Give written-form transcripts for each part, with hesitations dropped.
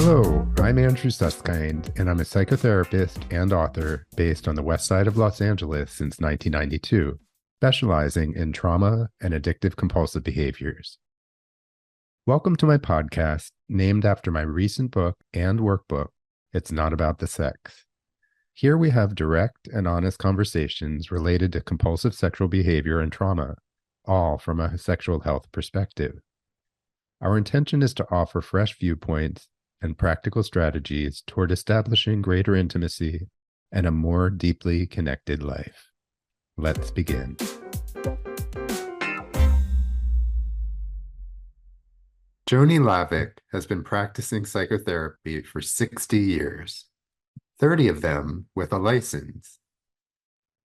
Hello, I'm Andrew Susskind, and I'm a psychotherapist and author based on the west side of Los Angeles since 1992, specializing in trauma and addictive compulsive behaviors. Welcome to my podcast, named after my recent book and workbook, It's Not About the Sex. Here we have direct and honest conversations related to compulsive sexual behavior and trauma, all from a sexual health perspective. Our intention is to offer fresh viewpoints and practical strategies toward establishing greater intimacy and a more deeply connected life. Let's begin. Joni Lavick has been practicing psychotherapy for 60 years, 30 of them with a license.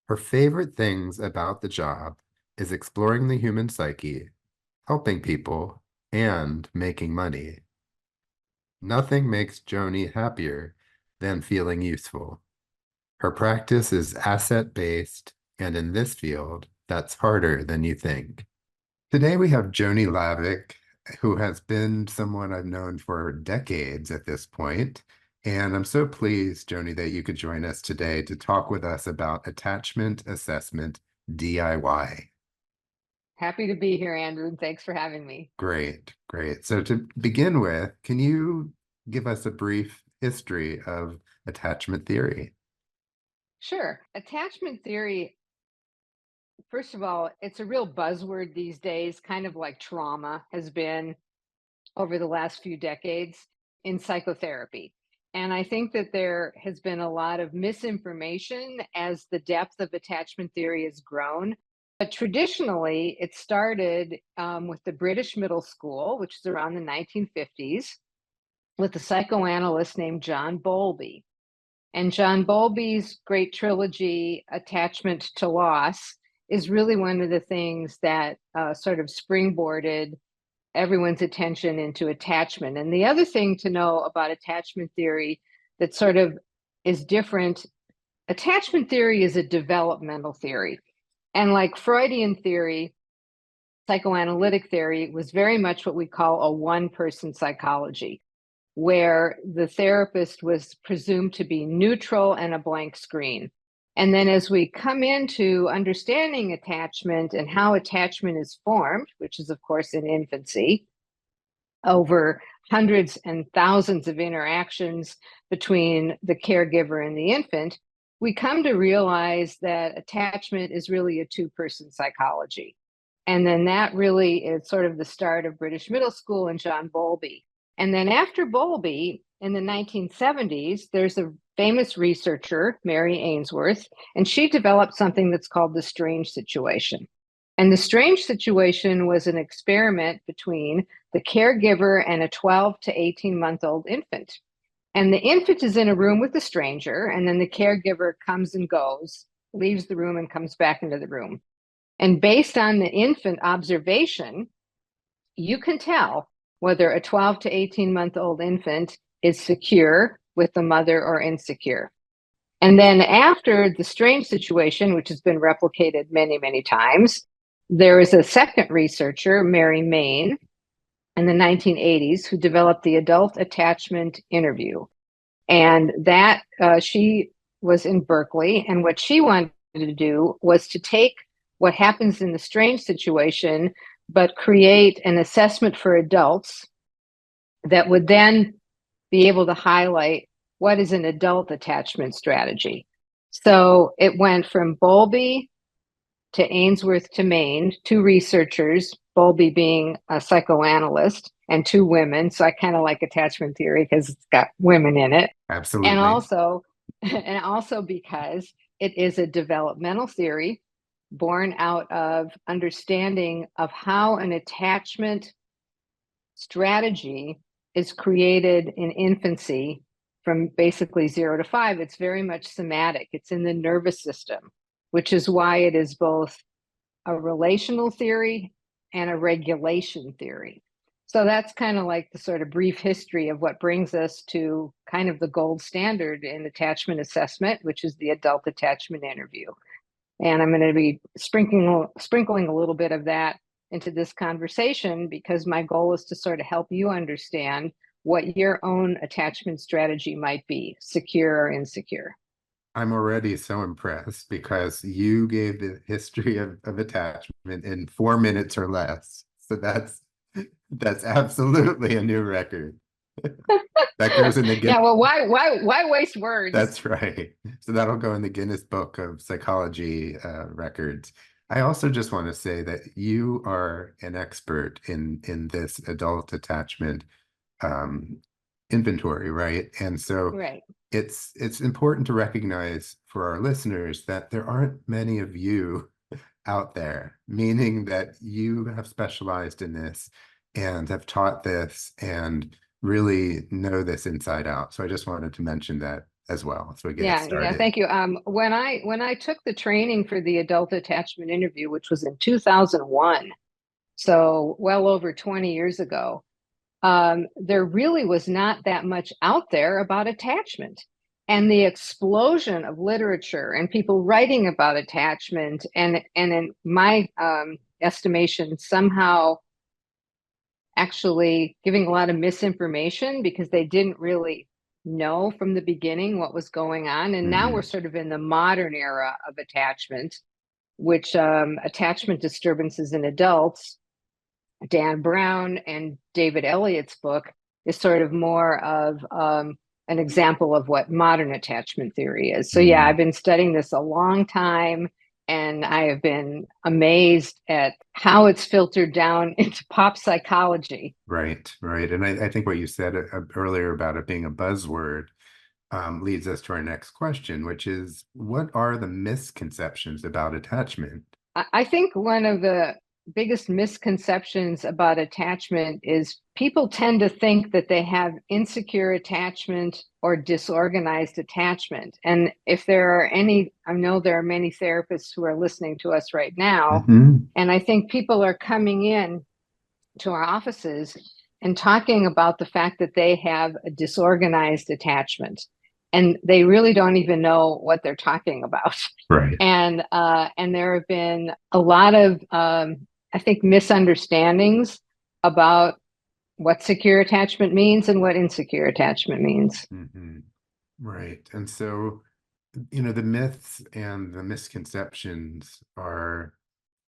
Her favorite things about the job is exploring the human psyche, helping people, and making money. Nothing makes Joni happier than feeling useful. Her practice is asset-based, and in this field, that's harder than you think. Today we have Joni Lavick, who has been someone I've known for decades at this point. And I'm so pleased, Joni, that you could join us today to talk with us about attachment assessment DIY. Happy to be here, Andrew, and thanks for having me. Great, great. So to begin with, can you give us a brief history of attachment theory? Sure. Attachment theory, first of all, it's a real buzzword these days, kind of like trauma has been over the last few decades in psychotherapy. And I think that there has been a lot of misinformation as the depth of attachment theory has grown. But traditionally, it started with the British middle school, which is around the 1950s, with a psychoanalyst named John Bowlby. And John Bowlby's great trilogy, Attachment to Loss, is really one of the things that sort of springboarded everyone's attention into attachment. And the other thing to know about attachment theory that sort of is different, attachment theory is a developmental theory. And like Freudian theory, psychoanalytic theory was very much what we call a one-person psychology, where the therapist was presumed to be neutral and a blank screen. And then as we come into understanding attachment and how attachment is formed, which is of course in infancy, over hundreds and thousands of interactions between the caregiver and the infant, we come to realize that attachment is really a two-person psychology. And then that really is sort of the start of British middle school and John Bowlby. And then after Bowlby, in the 1970s, there's a famous researcher, Mary Ainsworth, and she developed something that's called the strange situation. And the strange situation was an experiment between the caregiver and a 12 to 18-month-old infant. And the infant is in a room with the stranger, and then the caregiver comes and goes, leaves the room and comes back into the room. And based on the infant observation, you can tell whether a 12 to 18-month-old infant is secure with the mother or insecure. And then after the strange situation, which has been replicated many, many times, there is a second researcher, Mary Main, in the 1980s, who developed the adult attachment interview. And that she was in Berkeley. And what she wanted to do was to take what happens in the strange situation, but create an assessment for adults that would then be able to highlight what is an adult attachment strategy. So it went from Bowlby to Ainsworth to Main, two researchers, Bowlby being a psychoanalyst, and two women. So I kind of like attachment theory because it's got women in it. Absolutely. And also because it is a developmental theory born out of understanding of how an attachment strategy is created in infancy from basically 0 to 5. It's very much somatic. It's in the nervous system, which is why it is both a relational theory and a regulation theory. So that's kind of like the sort of brief history of what brings us to kind of the gold standard in attachment assessment, which is the adult attachment interview. And I'm going to be sprinkling a little bit of that into this conversation because my goal is to sort of help you understand what your own attachment strategy might be, secure or insecure. I'm already so impressed because you gave the history of attachment in 4 minutes or less. So that's absolutely a new record. That goes in the Yeah, well, why waste words? That's right. So that'll go in the Guinness Book of Psychology records. I also just want to say that you are an expert in this adult attachment um, inventory, right? And so Right. it's important to recognize for our listeners that there aren't many of you out there, meaning that you have specialized in this and have taught this and really know this inside out. So I just wanted to mention that as well as we get Yeah, started. thank you. When I took the training for the adult attachment interview, which was in 2001, so well over 20 years ago, there really was not that much out there about attachment. And the explosion of literature and people writing about attachment, and in my estimation, somehow actually giving a lot of misinformation because they didn't really know from the beginning what was going on. And now we're Mhm. sort of in the modern era of attachment, which attachment disturbances in adults, Dan Brown and David Elliott's book is sort of more of an example of what modern attachment theory is. So, yeah, Mhm. I've been studying this a long time, and I have been amazed at how it's filtered down into pop psychology. Right, right. And I think what you said earlier about it being a buzzword leads us to our next question, which is what are the misconceptions about attachment? I think one of the biggest misconceptions about attachment is people tend to think that they have insecure attachment or disorganized attachment. And if there are any, I know there are many therapists who are listening to us right now, Mhm. and I think people are coming in to our offices and talking about the fact that they have a disorganized attachment and they really don't even know what they're talking about. Right. And there have been a lot of I think misunderstandings about what secure attachment means and what insecure attachment means. Mhm. Right. And so, the myths and the misconceptions are,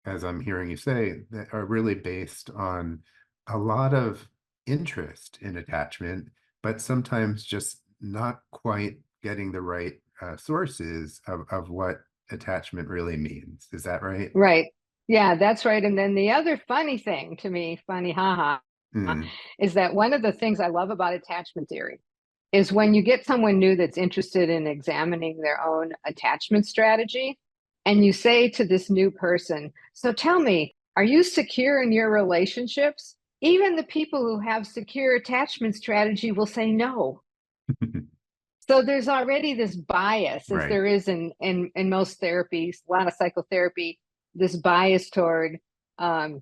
as I'm hearing you say, that are really based on a lot of interest in attachment, but sometimes just not quite getting the right sources of what attachment really means. Is that right? Right. Yeah, that's right. And then the other funny thing to me, funny haha, Mm. is that one of the things I love about attachment theory is when you get someone new that's interested in examining their own attachment strategy, and you say to this new person, so tell me, are you secure in your relationships? Even the people who have secure attachment strategy will say no. So there's already this bias, as Right. there is in most therapies, a lot of psychotherapy, this bias toward um,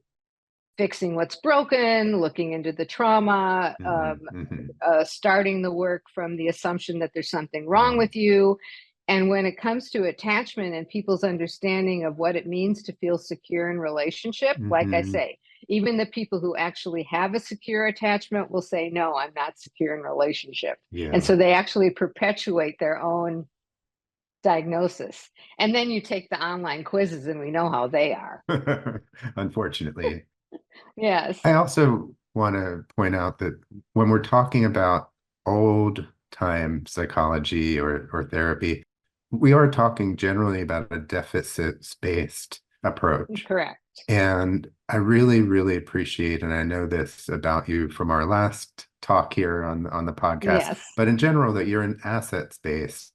fixing what's broken, looking into the trauma, Hmm. Hmm. starting the work from the assumption that there's something wrong Wow. with you. And when it comes to attachment and people's understanding of what it means to feel secure in relationship, like I Hmm. say, even the people who actually have a secure attachment will say, no, I'm not secure in relationship. And Yeah. so they actually perpetuate their own diagnosis. And then you take the online quizzes and we know how they are. Unfortunately. Yes. I also want to point out that when we're talking about old time psychology or therapy, we are talking generally about a deficits-based approach. Correct. And I really, really appreciate, and I know this about you from our last talk here on the podcast, Yes. but in general, that you're an assets-based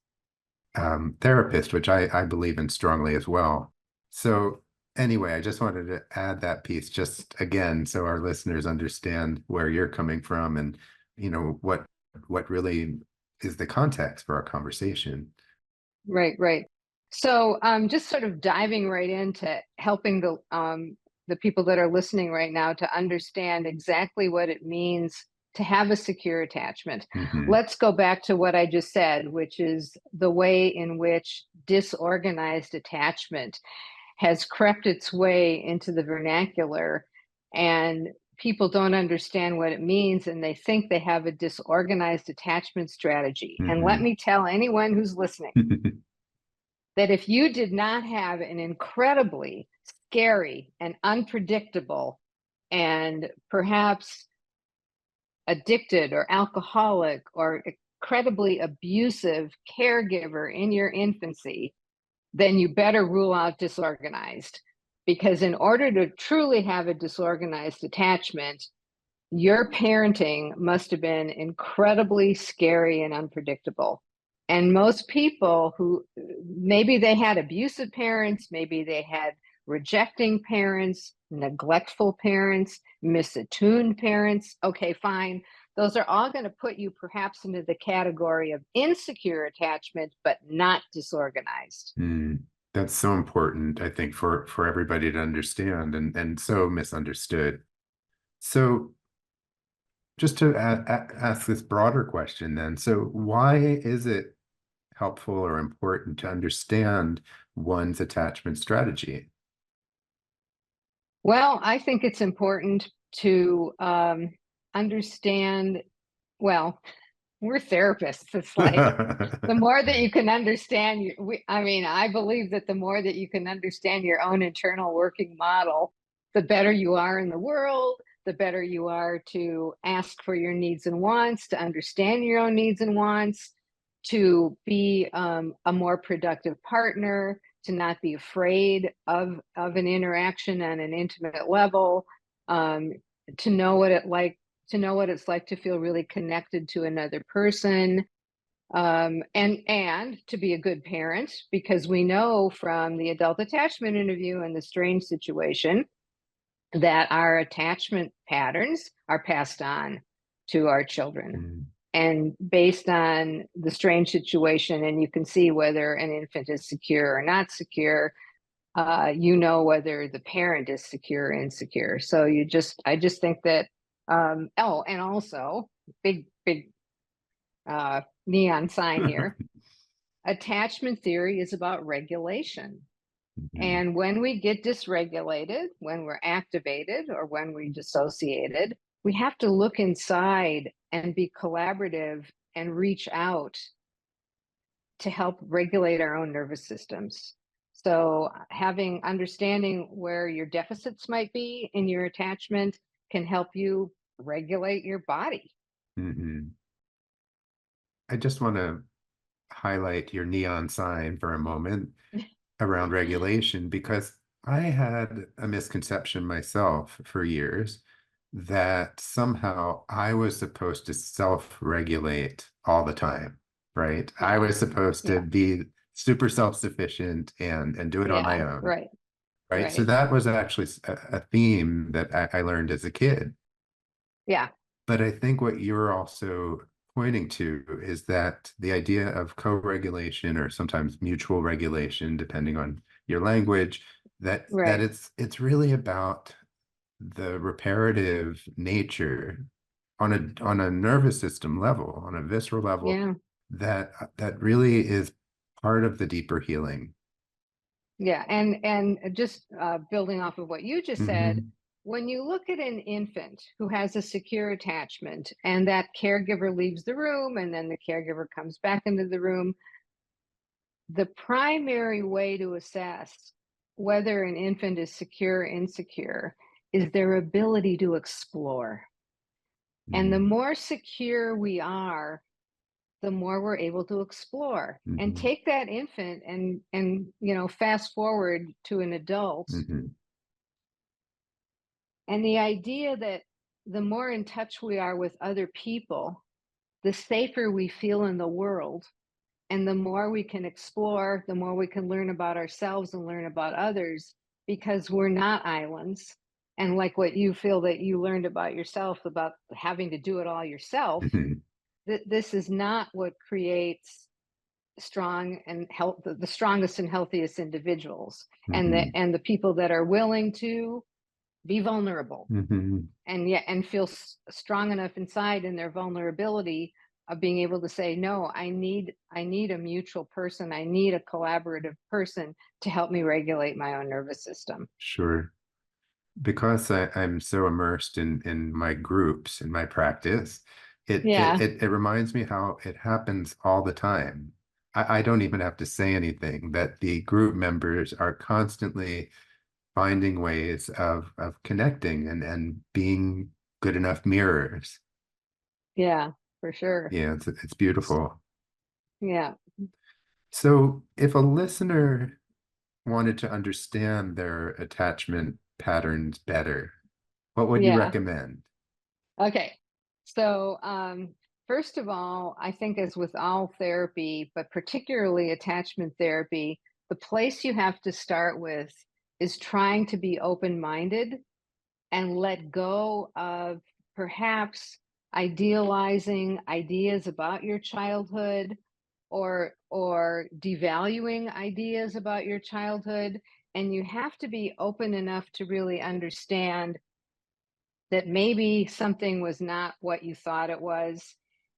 therapist, which I believe in strongly as well. So anyway, I just wanted to add that piece just again so our listeners understand where you're coming from and what really is the context for our conversation. Right, right. So, just sort of diving right into helping the people that are listening right now to understand exactly what it means to have a secure attachment. Hmm. Let's go back to what I just said, which is the way in which disorganized attachment has crept its way into the vernacular, and people don't understand what it means, and they think they have a disorganized attachment strategy. And let Mhm. me tell anyone who's listening that if you did not have an incredibly scary and unpredictable and perhaps addicted or alcoholic or incredibly abusive caregiver in your infancy, then you better rule out disorganized. Because in order to truly have a disorganized attachment, your parenting must have been incredibly scary and unpredictable. And most people who maybe they had abusive parents, maybe they had rejecting parents, neglectful parents, misattuned parents. Okay, fine. Those are all going to put you perhaps into the category of insecure attachment, but not disorganized. Mm. That's so important, I think, for everybody to understand and so misunderstood. So just to ask this broader question then, so why is it helpful or important to understand one's attachment strategy? Well, I think it's important to understand. Well, we're therapists. It's like the more that you can understand, I mean, I believe that the more that you can understand your own internal working model, the better you are in the world, the better you are to ask for your needs and wants, to understand your own needs and wants, to be a more productive partner, to not be afraid of an interaction on an intimate level, um, to know what it like to know what it's like to feel really connected to another person, and to be a good parent, because we know from the adult attachment interview and the strange situation that our attachment patterns are passed on to our children. Mm. And based on the strange situation, and you can see whether an infant is secure or not secure, you know whether the parent is secure or insecure. So I just think that, oh, and also big neon sign here. Attachment theory is about regulation. Mhm. And when we get dysregulated, when we're activated, or when we dissociated, we have to look inside and be collaborative and reach out to help regulate our own nervous systems. So, having understanding where your deficits might be in your attachment can help you regulate your body. Mhm. I just want to highlight your neon sign for a moment around regulation because I had a misconception myself for years that somehow I was supposed to self-regulate all the time, right? I Yeah, was supposed to yeah, be super self-sufficient and do it on my yeah, own, right, right? So right. that was actually a theme that I learned as a kid. Yeah, But I think what you're also pointing to is that the idea of co-regulation or sometimes mutual regulation, depending on your language, that right. it's really about the reparative nature on a nervous system level, on a visceral level, Yeah, that really is part of the deeper healing. yeah. And just building off of what you just said, Hmm. when you look at an infant who has a secure attachment and that caregiver leaves the room and then the caregiver comes back into the room, the primary way to assess whether an infant is secure or insecure is their ability to explore. And the Hmm. more secure we are, the more we're able to explore. And Hmm. take that infant and fast forward to an adult, Hmm. and the idea that the more in touch we are with other people, the safer we feel in the world. And the more we can explore, the more we can learn about ourselves and learn about others, because we're not islands. And like what you feel that you learned about yourself, about having to do it all yourself, Hmm. this is not what creates strong and health the strongest and healthiest individuals, Hmm. and the people that are willing to be vulnerable, Hmm. and yet and feel strong enough inside in their vulnerability of being able to say, no, I need a mutual person, I need a collaborative person to help me regulate my own nervous system. Sure. because I'm so immersed in my groups, in my practice, Yeah, it reminds me how it happens all the time. I don't even have to say anything, that the group members are constantly finding ways of connecting and being good enough mirrors. yeah, for sure. Yeah, it's beautiful. Yeah, So if a listener wanted to understand their attachment patterns better, what would you yeah. recommend? Okay. So, first of all, I think as with all therapy, but particularly attachment therapy, the place you have to start with is trying to be open-minded and let go of perhaps idealizing ideas about your childhood or devaluing ideas about your childhood. And you have to be open enough to really understand that maybe something was not what you thought it was,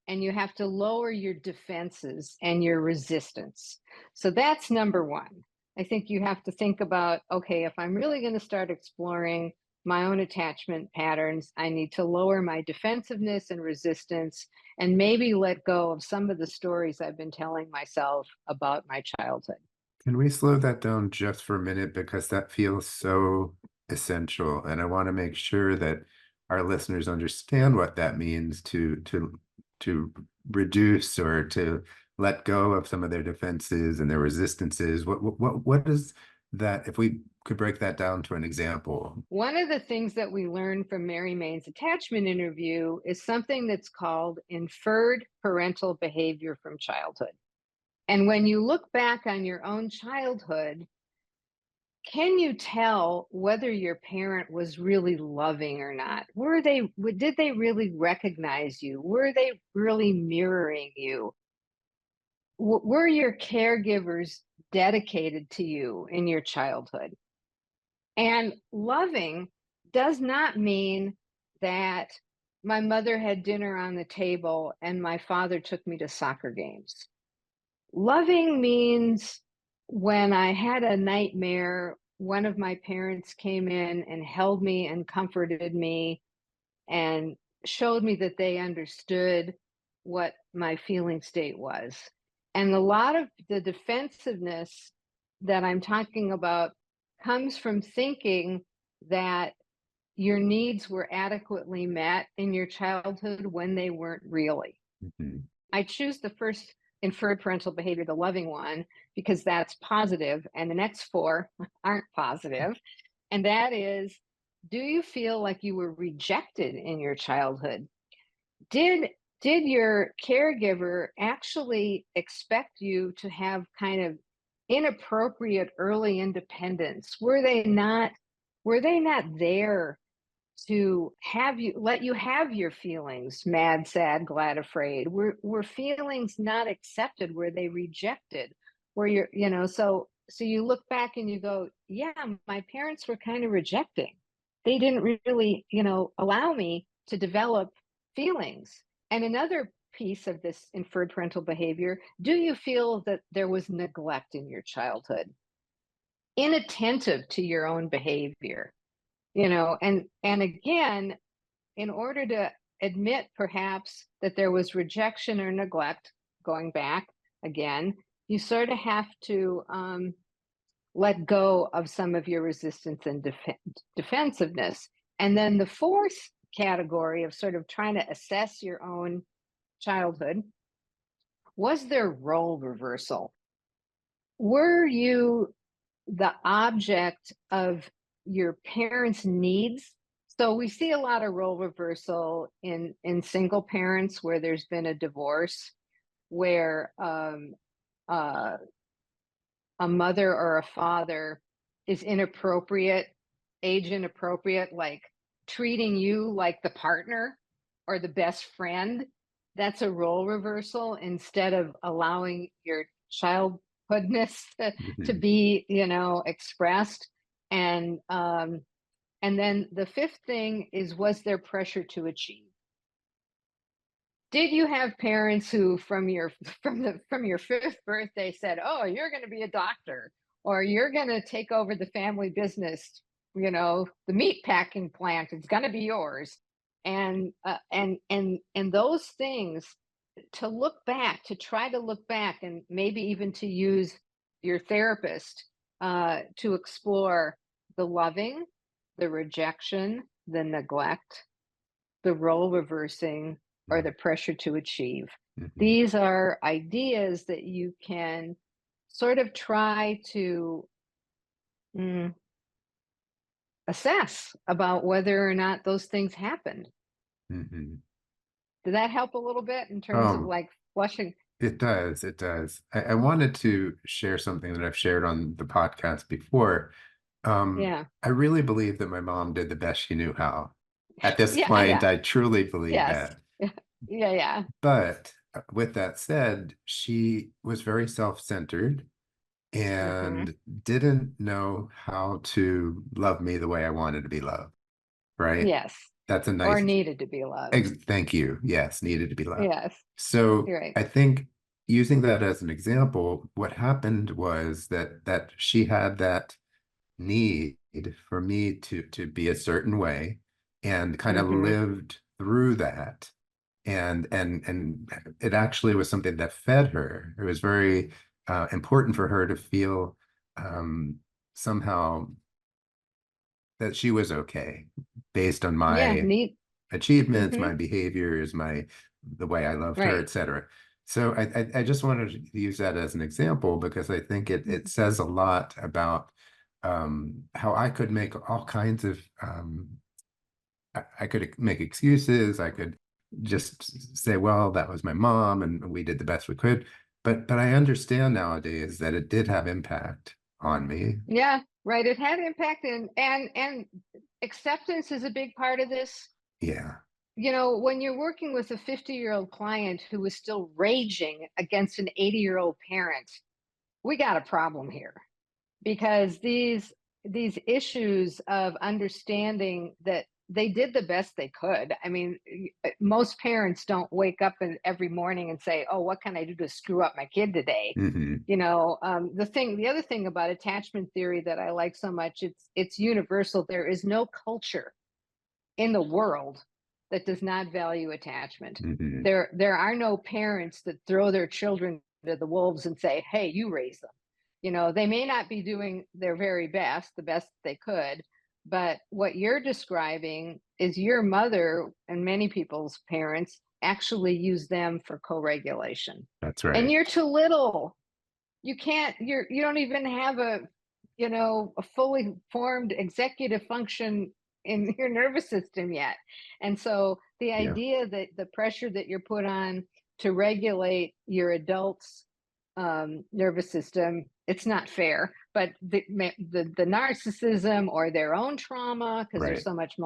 and you have to lower your defenses and your resistance. So that's number one. I think you have to think about, okay, if I'm really going to start exploring my own attachment patterns, I need to lower my defensiveness and resistance and maybe let go of some of the stories I've been telling myself about my childhood. Can we slow that down just for a minute because that feels so essential, and I want to make sure that our listeners understand what that means to reduce or to let go of some of their defenses and their resistances. What is that? If we could break that down to an example. One of the things that we learned from Mary Main's attachment interview is something that's called inferred parental behavior from childhood. And when you look back on your own childhood, can you tell whether your parent was really loving or not? Did they really recognize you? Were they really mirroring you? Were your caregivers dedicated to you in your childhood? And loving does not mean that my mother had dinner on the table and my father took me to soccer games. Loving means when I had a nightmare, one of my parents came in and held me and comforted me and showed me that they understood what my feeling state was. And a lot of the defensiveness that I'm talking about comes from thinking that your needs were adequately met in your childhood when they weren't really. Mhm. I choose the first inferred parental behavior, the loving one, because that's positive, and the next four aren't positive. And that is, do you feel like you were rejected in your childhood? Did did your caregiver actually expect you to have kind of inappropriate early independence? Were they not there to have you let you have your feelings, mad, sad, glad, afraid? Were feelings not accepted? Were they rejected? Were so you look back and you go, yeah, my parents were kind of rejecting. They didn't really, allow me to develop feelings. And another piece of this inferred parental behavior, do you feel that there was neglect in your childhood? Inattentive to your own behavior, and again, in order to admit perhaps that there was rejection or neglect, going back again, you sort of have to let go of some of your resistance and defensiveness. And then the fourth category of sort of trying to assess your own childhood, was there role reversal? Were you the object of your parents' needs? So we see a lot of role reversal in single parents where there's been a divorce, where uh, a mother or a father is inappropriate, age inappropriate, like treating you like the partner or the best friend. That's a role reversal instead of allowing your childhoodness to Mhm. be, expressed. And then the fifth thing is, was there pressure to achieve? Did you have parents who from your fifth birthday said, "Oh, you're going to be a doctor," or "You're going to take over the family business"? the meat packing plant. It's going to be yours. And those things, to try to look back, and maybe even to use your therapist to explore the loving, the rejection, the neglect, the role reversing, or the pressure to achieve. Mhm. These are ideas that you can sort of try to mm, assess about whether or not those things happened. Mhm. Did that help a little bit in terms of Um, like flushing? it does. It does. I wanted to share something that I've shared on the podcast before. Yeah. I really believe that my mom did the best she knew how. At this Yeah. point, Yeah. I truly believe Yes. that. Yeah. Yeah. But with that said, she was very self-centered Hmm. and didn't know how to love me the way I wanted to be loved, right? Yes. That's a Or nice, needed to be loved. thank you. Yes, needed to be loved. Yes. So You're right. I think using that as an example, what happened was that she had that need for me to be a certain way and kind of Hmm. lived through that. And it actually was something that fed her. It was very important for her to feel somehow that she was okay based on Yeah. my Neat. achievements, Hmm. my behaviors, the way I loved her, Right. etc. So I just wanted to use that as an example because I think it says a lot about how I could make all kinds of I could make excuses. I could just say, well, that was my mom and we did the best we could. But I understand nowadays that it did have impact on me. Yeah. Right. It had impact, and acceptance is a big part of this. Yeah. When you're working with a 50-year-old client who is still raging against an 80-year-old parent, we got a problem here, because these issues of understanding that they did the best they could. I mean, most parents don't wake up every morning and say, "Oh, what can I do to screw up my kid today?" Hmm. The other thing about attachment theory that I like so much, it's universal. There is no culture in the world that does not value attachment. Hmm. There are no parents that throw their children to the wolves and say, "Hey, you raise them." They may not be doing their very best, the best they could, but what you're describing is your mother and many people's parents actually use them for co-regulation. That's And right. you're too little. You don't even have a fully formed executive function in your nervous system yet. And so the Yeah. idea that the pressure that you're put on to regulate your adult's nervous system, it's not fair. But the narcissism or their own trauma, because there's Right. so much That's right.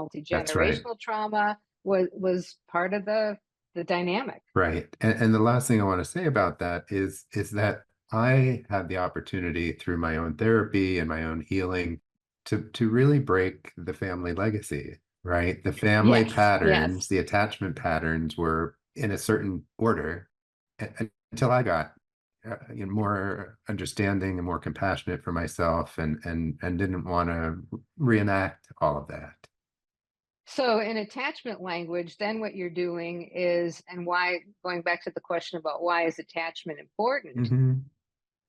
multi-generational trauma, was part of the dynamic. Right. And the last thing I want to say about that is that I had the opportunity through my own therapy and my own healing to really break the family legacy, right? The family Yes, patterns, yes. the attachment patterns were in a certain order until I got more understanding and more compassionate for myself and didn't want to reenact all of that. So in attachment language, then what you're doing is, and why, going back to the question about why is attachment important, Hmm.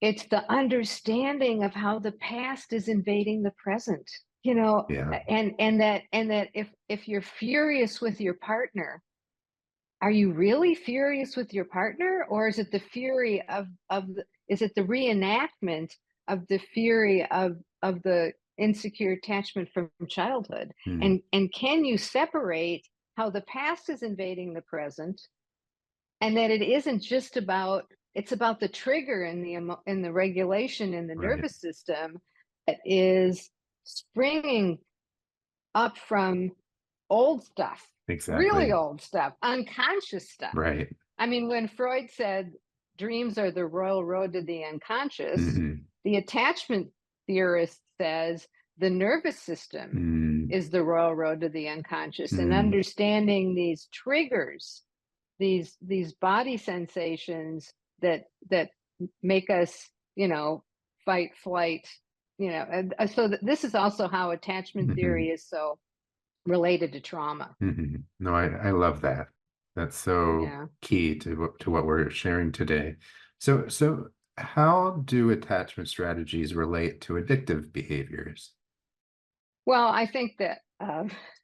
it's the understanding of how the past is invading the present. Yeah. And that if you're furious with your partner, are you really furious with your partner, or is it the fury is it the reenactment of the fury of the insecure attachment from childhood? Mm. And can you separate how the past is invading the present, and that it isn't just about, it's about the trigger in the regulation in the Right. nervous system that is springing up from old stuff, really Exactly. old stuff, unconscious stuff. Right. I mean, when Freud said dreams are the royal road to the unconscious, Hmm. the attachment theorist says the nervous system Mm. is the royal road to the unconscious. And Mm. understanding these triggers, these body sensations that make us, fight, flight, and so this is also how attachment Hmm. theory is so related to trauma. Hmm. No, I love that. That's so Yeah. key to what we're sharing today. So how do attachment strategies relate to addictive behaviors? Well, I think that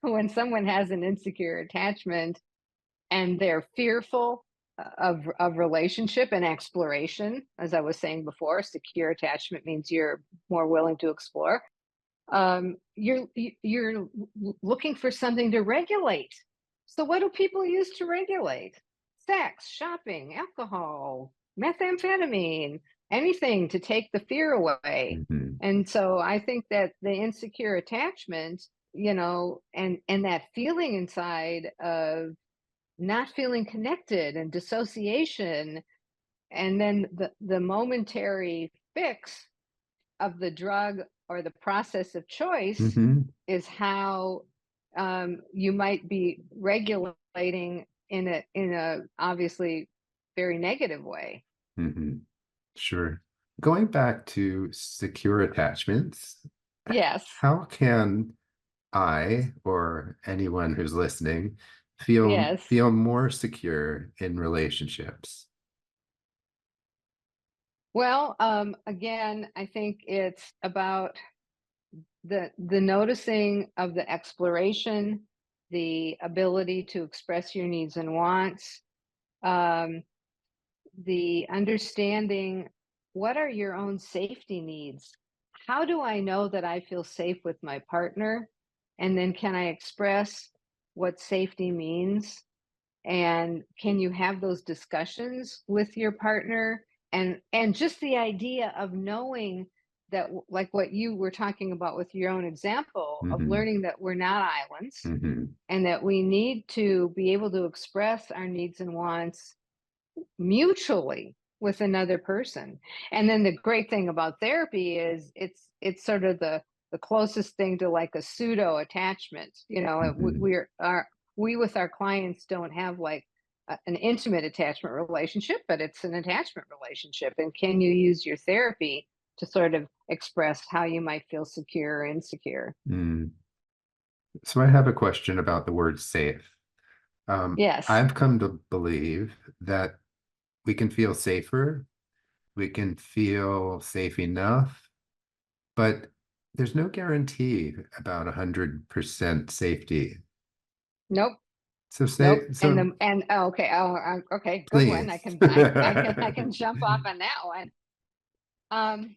when someone has an insecure attachment and they're fearful of relationship and exploration, as I was saying before, secure attachment means you're more willing to explore. You're looking for something to regulate. So what do people use to regulate? Sex, shopping, alcohol, methamphetamine, anything to take the fear away. Hmm. And so I think that the insecure attachment, and that feeling inside of not feeling connected and dissociation, and then the momentary fix of the drug or the process of choice Hmm. is how you might be regulating in a obviously very negative way. Hmm. Sure. Going back to secure attachments, Yes, how can I or anyone who's listening yes. feel more secure in relationships? Well, again, I think it's about the noticing of the exploration, the ability to express your needs and wants, um, the understanding what are your own safety needs? How do I know that I feel safe with my partner? And then can I express what safety means? And can you have those discussions with your partner? And just the idea of knowing that, like what you were talking about with your own example of Hmm. learning that we're not islands Hmm. and that we need to be able to express our needs and wants mutually with another person. And then the great thing about therapy is it's sort of the closest thing to like a pseudo attachment. Hmm. We with our clients don't have like an intimate attachment relationship, but it's an attachment relationship. And can you use your therapy to sort of express how you might feel secure or insecure? Mm. So I have a question about the word safe. Yes. I've come to believe that we can feel safer, we can feel safe enough, but there's no guarantee about 100% safety. Nope. So Nope. say And so the and oh, okay. Okay. Good one. I please. can I can jump off on that one. Um,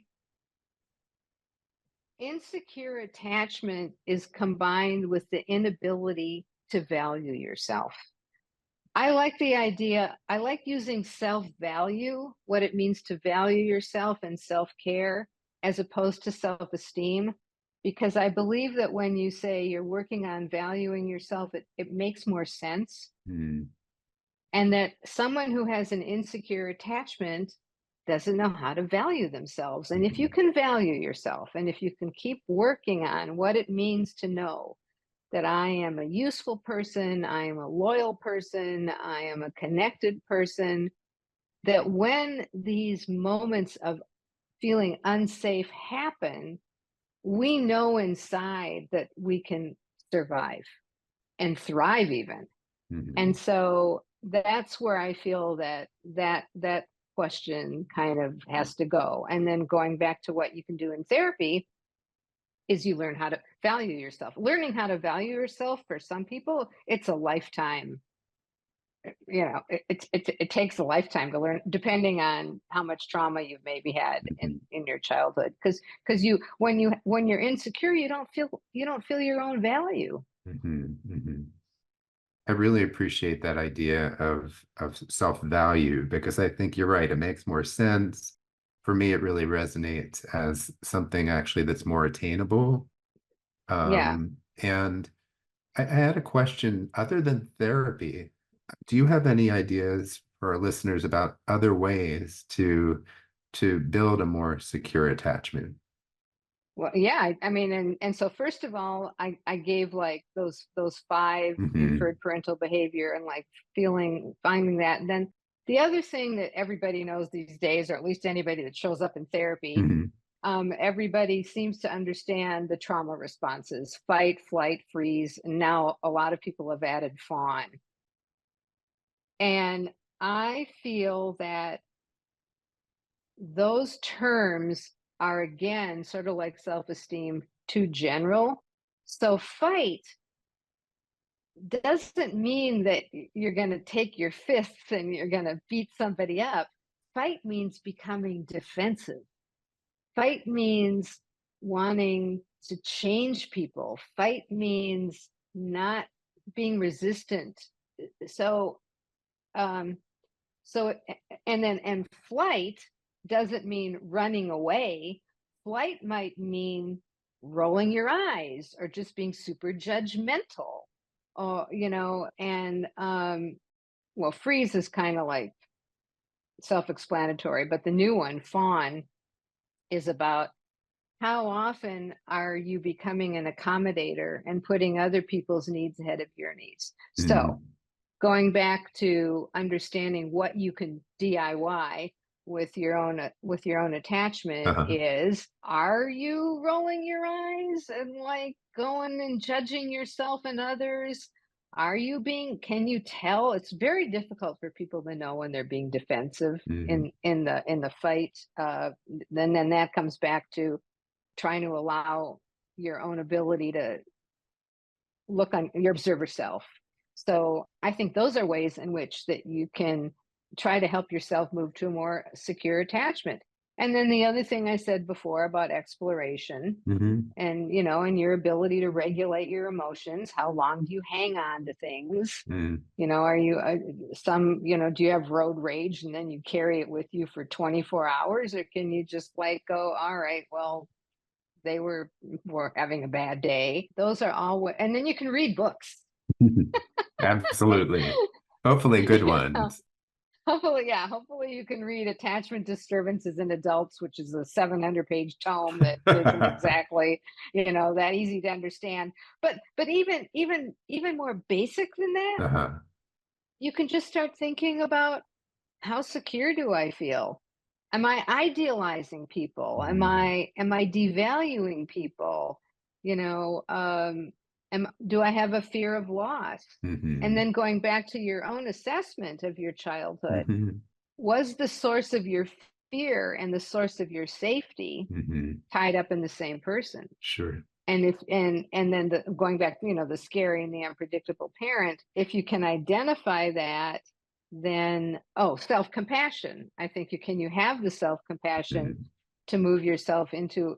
Insecure attachment is combined with the inability to value yourself. I like using self value, what it means to value yourself and self care, as opposed to self esteem, because I believe that when you say you're working on valuing yourself, it makes more sense. Hmm. And that someone who has an insecure attachment doesn't know how to value themselves. And if you Mhm. can value yourself, and if you can keep working on what it means to know that I am a useful person, I am a loyal person, I am a connected person, that when these moments of feeling unsafe happen, we know inside that we can survive and thrive even. And Mhm. so that's where I feel that question kind of has to go. And then going back to what you can do in therapy is you learn how to value yourself. Learning how to value yourself for some people, it's a lifetime. It takes a lifetime to learn, depending on how much trauma you've maybe had Mhm. in your childhood. Because when you're insecure, you don't feel your own value. Mhm. Mhm. I really appreciate that idea of self-value because I think you're right. It makes more sense. For me, it really resonates as something actually that's more attainable. Yeah. And I had a question, other than therapy, do you have any ideas for our listeners about other ways to build a more secure attachment? Well, yeah, I mean, and so first of all, I gave like those five Hmm. inferred parental behavior and like finding that. And then the other thing that everybody knows these days, or at least anybody that shows up in therapy, Hmm. everybody seems to understand the trauma responses: fight, flight, freeze, and now a lot of people have added fawn. And I feel that those terms are, again, sort of like self-esteem, too general. So fight doesn't mean that you're going to take your fists and you're going to beat somebody up. Fight means becoming defensive. Fight means wanting to change people. Fight means not being resistant. So, um, and flight doesn't mean running away. Flight might mean rolling your eyes or just being super judgmental, or and well, freeze is kind of like self-explanatory, but the new one, fawn, is about how often are you becoming an accommodator and putting other people's needs ahead of your needs. So going back to understanding what you can DIY with your own attachment is, are you rolling your eyes and like going and judging yourself and others? Can you tell? It's very difficult for people to know when they're being defensive in the fight. Then that comes back to trying to allow your own ability to look on your observer self. So I think those are ways in which that you can try to help yourself move to a more secure attachment. And then the other thing I said before about exploration and and your ability to regulate your emotions. How long do you hang on to things? Are you do you have road rage and then you carry it with you for 24 hours, or can you just like go, all right, well, they were having a bad day. Those are all, and then you can read books. Absolutely. Hopefully good Yeah. ones. Hopefully you can read Attachment Disturbances in Adults, which is a 700-page tome that isn't exactly, that easy to understand. But even more basic than that, you can just start thinking about, how secure do I feel? Am I idealizing people? Am I devaluing people? Do I have a fear of loss? And then going back to your own assessment of your childhood, was the source of your fear and the source of your safety tied up in the same person? Sure. And then going back, the scary and the unpredictable parent, if you can identify that, then self-compassion. I think you have the self-compassion to move yourself into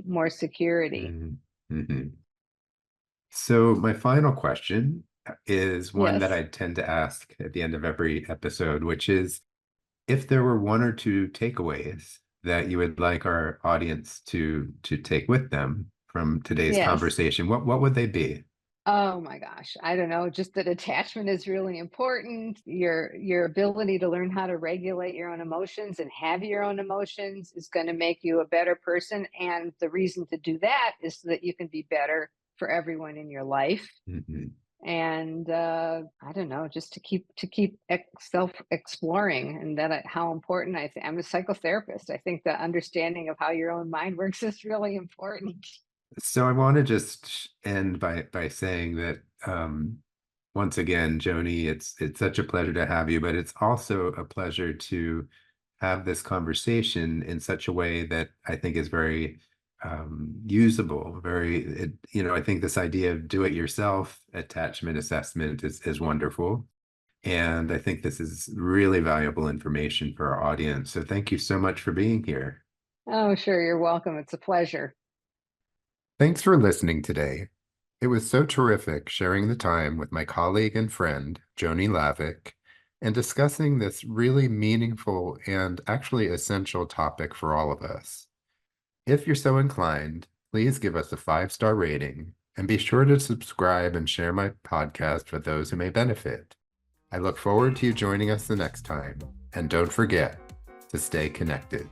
more security. So my final question is one that Yes. I tend to ask at the end of every episode, which is, if there were one or two takeaways that you would like our audience to take with them from today's Yes. conversation, what would they be? Oh my gosh, I don't know, just that attachment is really important. Your ability to learn how to regulate your own emotions and have your own emotions is going to make you a better person, and the reason to do that is so that you can be better for everyone in your life. And I don't know, just to keep self exploring, and how important. I'm a psychotherapist. I think the understanding of how your own mind works is really important. So I want to just end by saying that once again, Joni, it's such a pleasure to have you, but it's also a pleasure to have this conversation in such a way that I think is very usable. I think this idea of do-it-yourself attachment assessment is wonderful. And I think this is really valuable information for our audience. So thank you so much for being here. Oh, sure, you're welcome. It's a pleasure. Thanks for listening today. It was so terrific sharing the time with my colleague and friend, Joni Lavick, and discussing this really meaningful and actually essential topic for all of us. If you're so inclined, please give us a 5-star rating and be sure to subscribe and share my podcast with those who may benefit. I look forward to you joining us the next time, and don't forget to stay connected.